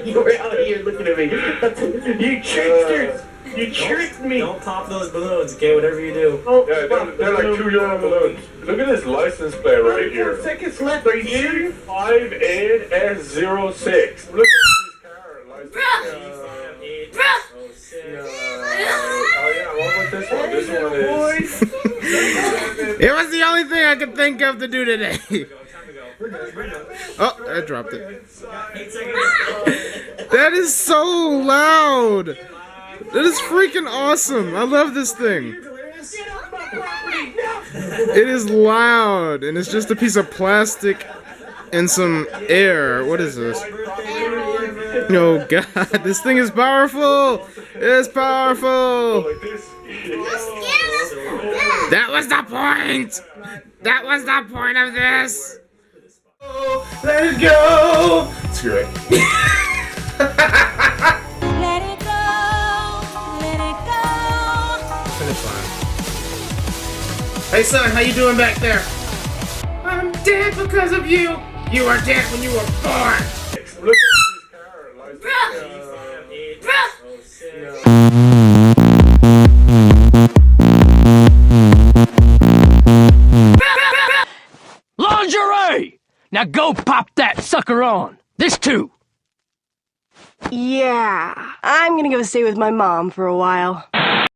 You were out here looking at me. You tricksters! You tricked me! Don't pop those balloons, okay? Whatever you do. Yeah, they're like 2 euro balloons. Look at this license plate right here. 4 seconds left. Are you serious? 5NS06. Look at this car license plate. Oh yeah, what about this one? This one is. It was the only thing I could think of to do today. Oh, I dropped it. That is so loud. That is freaking awesome. I love this thing. It is loud, and it's just a piece of plastic and some air. What is this? Oh god, this thing is powerful. It's powerful. That was the point. That was the point of this. Let it go. Screw it. Let it go, let it go. Finish line. Hey son, how you doing back there? I'm dead because of you. You were dead when you were born. Look at this car license Lingerie! Now go pop that sucker on. This too. Yeah, I'm gonna go stay with my mom for a while.